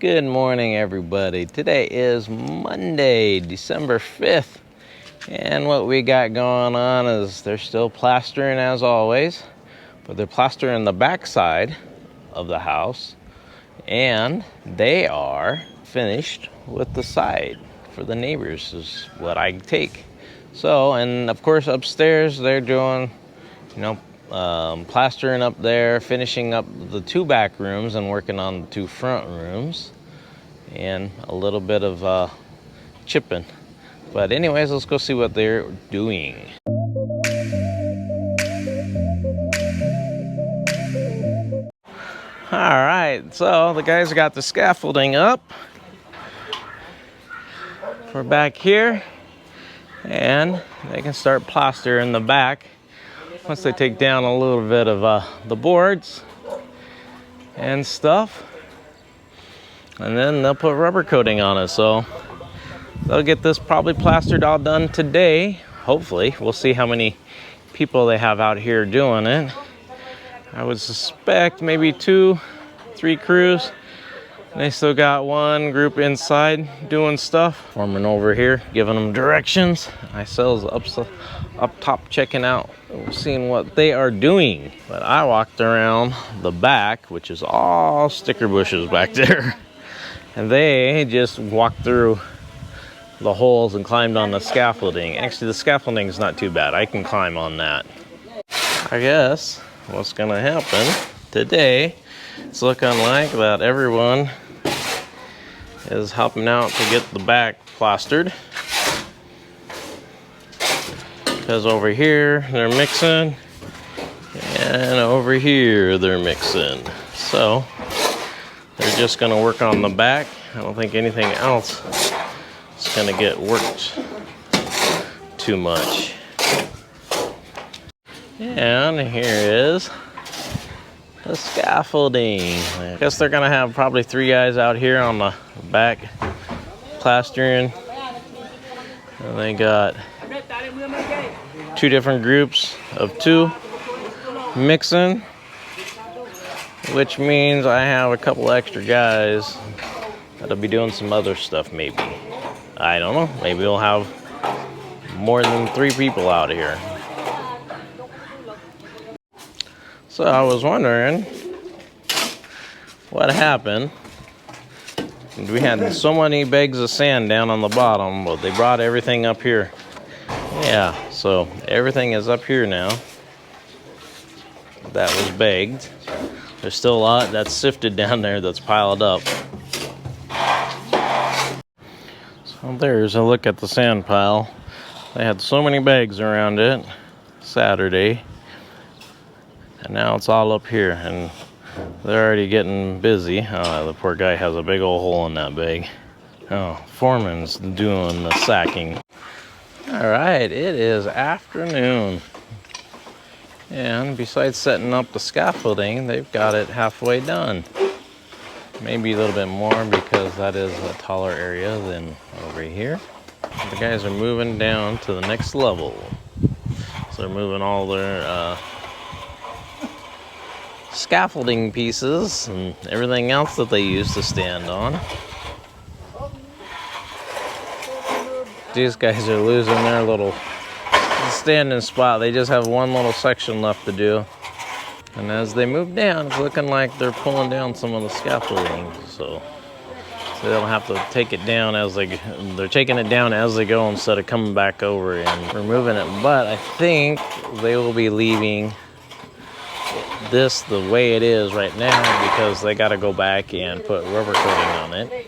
Good morning, everybody. Today is Monday, December 5th. And what we got going on is they're still plastering as always, but they're plastering the backside of the house. And they are finished with the side for the neighbors is what I take. So, and of course upstairs they're doing, plastering up there, finishing up the two back rooms and working on the two front rooms, and a little bit of chipping. But anyways, let's go see what they're doing. All right, so the guys got the scaffolding up for back here, and they can start plastering the back once they take down a little bit of the boards and stuff, and then they'll put rubber coating on it. So they'll get this probably plastered all done today, hopefully. We'll see how many people they have out here doing it. I would suspect maybe 2-3 crews. They still got one group inside doing stuff. Foreman over here giving them directions. Myself up top checking out, seeing what they are doing. But I walked around the back, which is all sticker bushes back there. And they just walked through the holes and climbed on the scaffolding. Actually, the scaffolding is not too bad. I can climb on that. I guess what's gonna happen today, it's looking like that everyone is helping out to get the back plastered, because over here they're mixing and over here they're mixing. So they're just gonna work on the back. I don't think anything else is gonna get worked too much. And here is the scaffolding. I guess they're gonna have probably 3 guys out here on the back plastering. And they got 2 different groups of 2 mixing, which means I have a couple extra guys that'll be doing some other stuff maybe. I don't know, maybe we'll have more than 3 people out here. So I was wondering what happened. We had so many bags of sand down on the bottom, but they brought everything up here. Yeah, so everything is up here now. That was bagged. There's still a lot that's sifted down there that's piled up. So there's a look at the sand pile. They had so many bags around it Saturday. And now it's all up here, and they're already getting busy. The poor guy has a big old hole in that bag. Oh, Foreman's doing the sacking. All right, it is afternoon. And besides setting up the scaffolding, they've got it halfway done. Maybe a little bit more because that is a taller area than over here. The guys are moving down to the next level. So they're moving all their scaffolding pieces and everything else that they use to stand on. These guys are losing their little standing spot. They just have one little section left to do. And as they move down, it's looking like they're pulling down some of the scaffolding. So they don't have to take it down they're taking it down as they go instead of coming back over and removing it. But I think they will be leaving this the way it is right now because they got to go back and put rubber coating on it,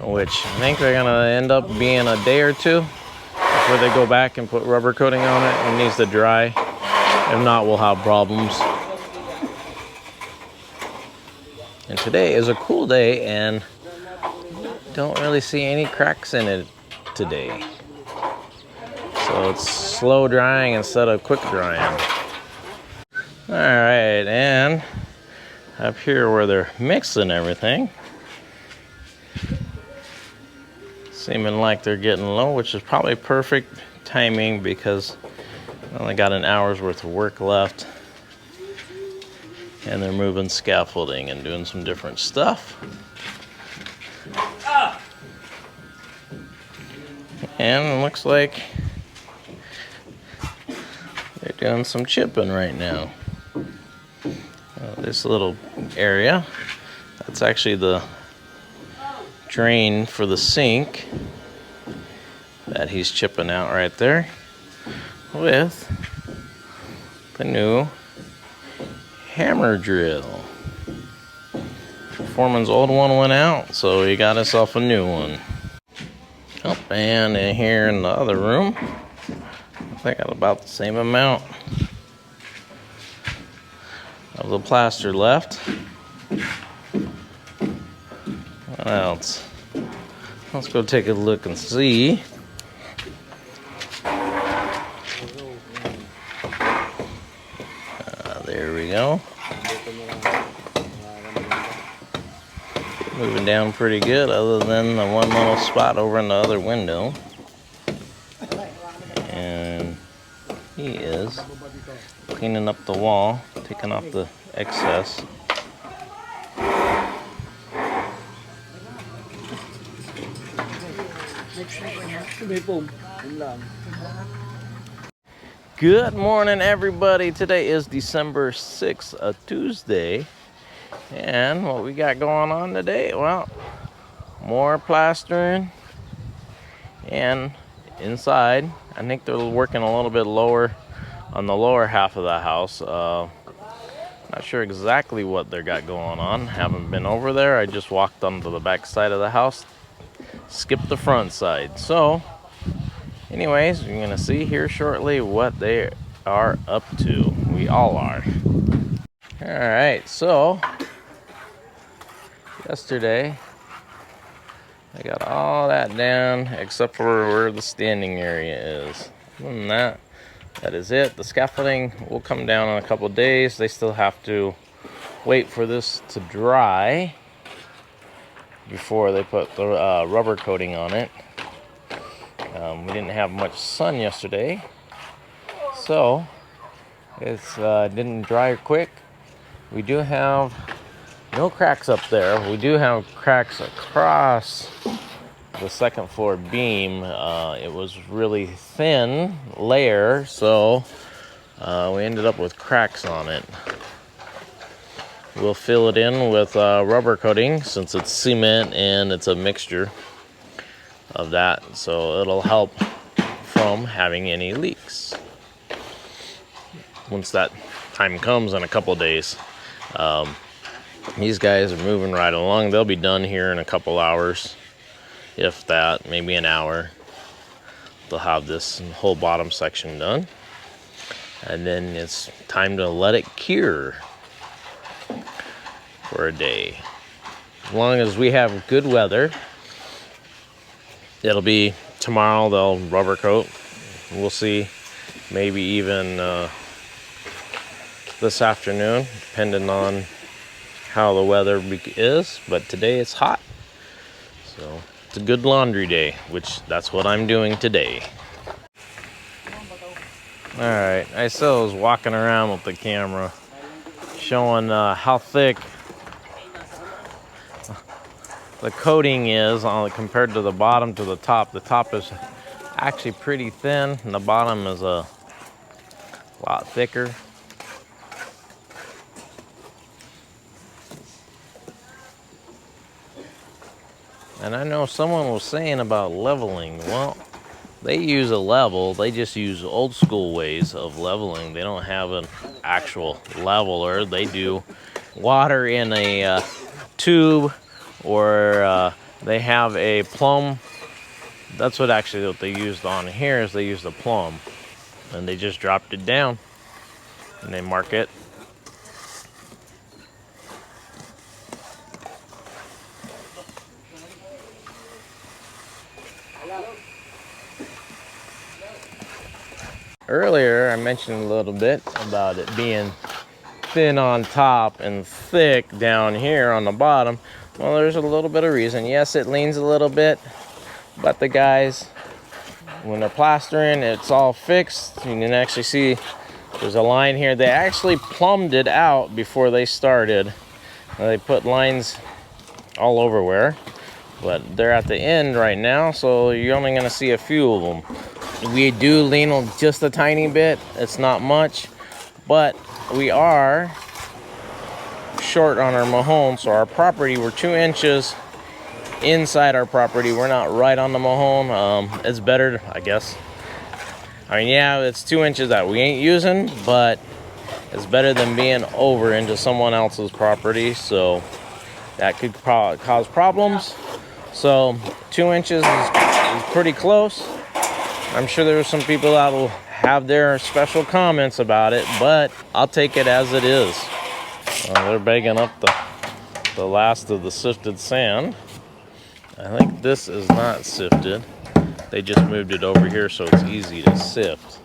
which I think they're gonna end up being a day or 2 before they go back and put rubber coating on it. It needs to dry. If not, we'll have problems. And today is a cool day and don't really see any cracks in it today. So it's slow drying instead of quick drying. All right, and up here where they're mixing everything, seeming like they're getting low, which is probably perfect timing because I only got an hour's worth of work left. And they're moving scaffolding and doing some different stuff. And it looks like they're doing some chipping right now. This little area, that's actually the drain for the sink that he's chipping out right there with the new hammer drill. Foreman's old one went out, so he got himself a new one. Oh, and in here in the other room, I think I got about the same amount of the plaster left. What else? Let's go take a look and see. There we go. Moving down pretty good, other than the one little spot over in the other window. And he is cleaning up the wall, taking off the excess. Good morning, everybody. Today is December 6th, a Tuesday. And what we got going on today? Well, more plastering. And inside, I think they're working a little bit lower on the lower half of the house. Not sure exactly what they got going on. Haven't been over there. I just walked onto the back side of the house, skipped the front side. So, anyways, you're gonna see here shortly what they are up to. We all are. All right, so yesterday I got all that down except for where the standing area is. Other than that, that is it. The scaffolding will come down in a couple of days. They still have to wait for this to dry before they put the rubber coating on it. We didn't have much sun yesterday, so it didn't dry quick. We do have no cracks up there. We do have cracks across the second floor beam. It was really thin layer, so we ended up with cracks on it. We'll fill it in with rubber coating since it's cement and it's a mixture of that, so it'll help from having any leaks once that time comes in a couple days. These guys are moving right along. They'll be done here in a couple hours, if that, maybe an hour. They'll have this whole bottom section done, and then it's time to let it cure for a day. As long as we have good weather, it'll be tomorrow. They'll rubber coat. We'll see, maybe even this afternoon, depending on how the weather is. But today it's hot, so it's a good laundry day, which that's what I'm doing today. All right, I still was walking around with the camera, showing how thick the coating is on compared to the bottom to the top. The top is actually pretty thin, and the bottom is a lot thicker. And I know someone was saying about leveling. Well, they use a level. They just use old school ways of leveling. They don't have an actual leveler. They do water in a tube, or they have a Plumb. That's what they used on here, is they used a Plumb. And they just dropped it down. And they mark it. Earlier, I mentioned a little bit about it being thin on top and thick down here on the bottom. Well, there's a little bit of reason. Yes, it leans a little bit, but the guys, when they're plastering, it's all fixed. You can actually see there's a line here. They actually plumbed it out before they started. They put lines all over where. but they're at the end right now, so you're only gonna see a few of them. We do lean just a tiny bit. It's not much, but we are short on our Mahone, so our property, we're 2 inches inside our property. We're not right on the Mahone. It's better, I guess. I mean, yeah, it's 2 inches that we ain't using, but it's better than being over into someone else's property, so that could cause problems. So 2 inches is pretty close. I'm sure there are some people that will have their special comments about it, but I'll take it as it is. They're bagging up the last of the sifted sand. I think this is not sifted. They just moved it over here so it's easy to sift.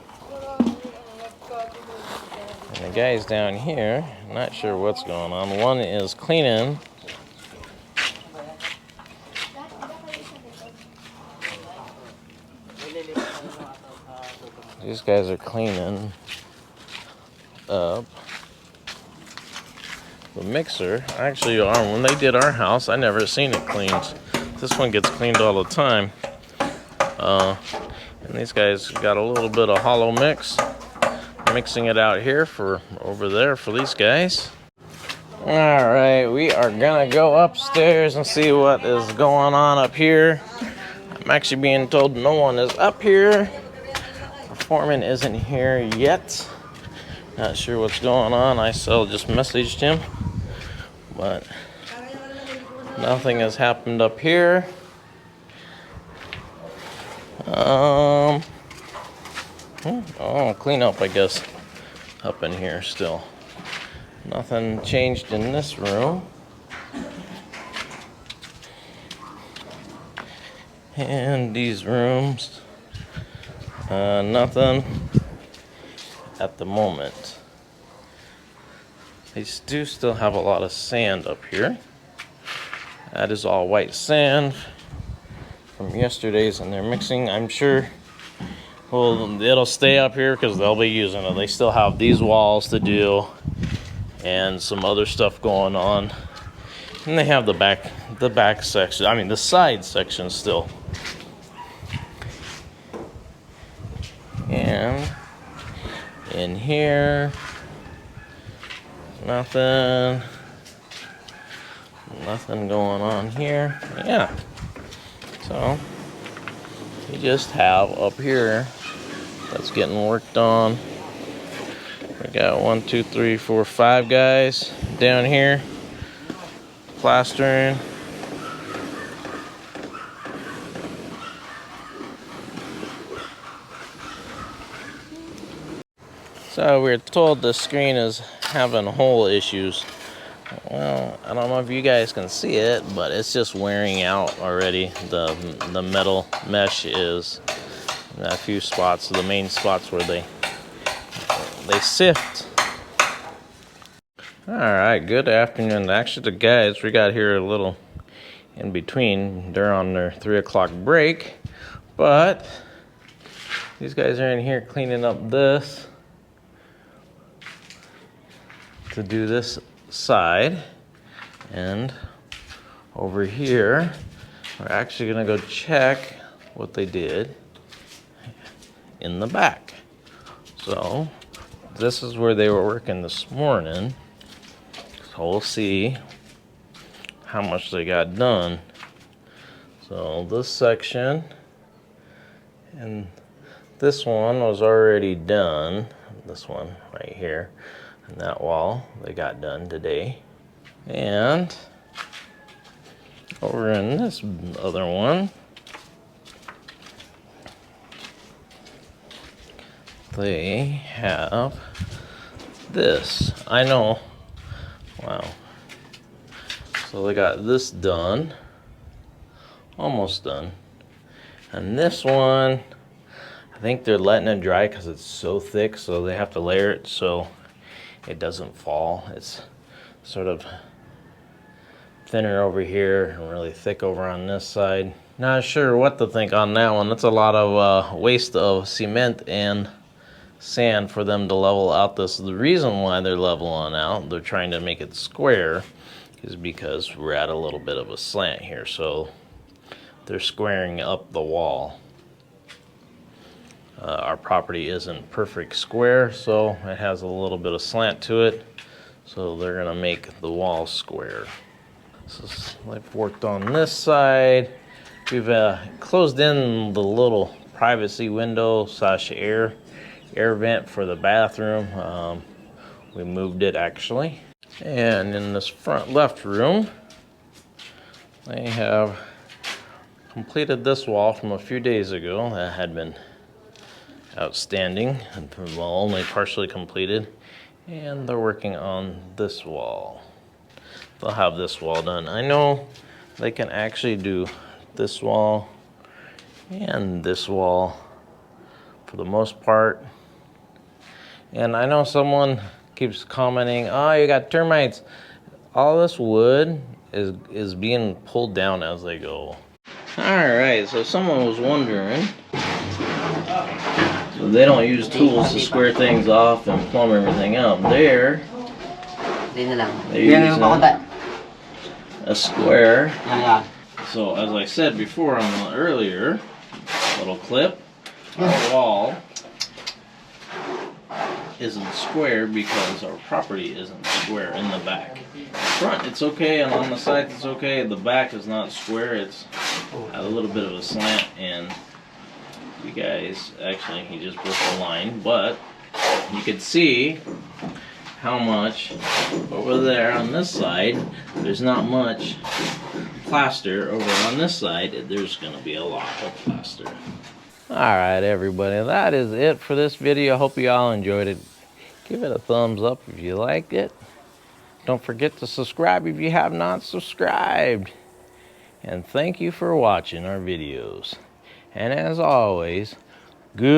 And the guys down here, not sure what's going on. One is cleaning. These guys are cleaning up the mixer. Actually, when they did our house, I never seen it cleaned. This one gets cleaned all the time. And these guys got a little bit of hollow mix. Mixing it out here for over there for these guys. All right, we are gonna go upstairs and see what is going on up here. I'm actually being told no one is up here. The foreman isn't here yet. Not sure what's going on. I still just messaged him, but nothing has happened up here. Clean up, I guess, up in here still. Nothing changed in this room. And these rooms, nothing at the moment. They do still have a lot of sand up here. That is all white sand from yesterday's, and they're mixing, I'm sure. Well, it'll stay up here because they'll be using it. They still have these walls to do and some other stuff going on. And they have the back section, I mean the side section still. And in here, nothing going on here. Yeah. So we just have up here that's getting worked on. We got 1, 2, 3, 4, 5 guys down here plastering. So we're told the screen is having hole issues. Well, I don't know if you guys can see it, but it's just wearing out already. The metal mesh is a few spots, the main spots where they sift. All right, good afternoon. Actually, the guys, we got here a little in between. They're on their 3 o'clock break, but these guys are in here cleaning up this to do this side. And over here, we're actually gonna go check what they did in the back. So this is where they were working this morning. So we'll see how much they got done. So this section and this one was already done. This one right here and that wall they got done today. And over in this other one, they have this. I know. Wow. So they got this done. Almost done. And this one, I think they're letting it dry because it's so thick, so they have to layer it so it doesn't fall. It's sort of thinner over here and really thick over on this side. Not sure what to think on that one. That's a lot of waste of cement and sand for them to level out this. The reason why they're leveling out, they're trying to make it square, is because we're at a little bit of a slant here. So they're squaring up the wall. Our property isn't perfect square, so it has a little bit of slant to it. So they're gonna make the wall square. So they've worked on this side. We've closed in the little privacy window slash air vent for the bathroom. We moved it actually. And in this front left room, they have completed this wall from a few days ago that had been outstanding and well, only partially completed. And they're working on this wall. They'll have this wall done. I know they can actually do this wall and this wall for the most part. And I know someone keeps commenting, oh, you got termites. All this wood is being pulled down as they go. All right, so someone was wondering, so they don't use tools to square things off and plumb everything out. They're using a square. So as I said before on the earlier little clip, our wall isn't square because our property isn't square in the back. The front it's okay, and on the side it's okay. The back is not square, it's a little bit of a slant, and you guys, actually he just broke the line, but you can see how much over there on this side, there's not much plaster. Over on this side, there's gonna be a lot of plaster. Alright everybody, that is it for this video. I hope you all enjoyed it. Give it a thumbs up if you liked it. Don't forget to subscribe if you have not subscribed. And thank you for watching our videos. And as always, goodbye.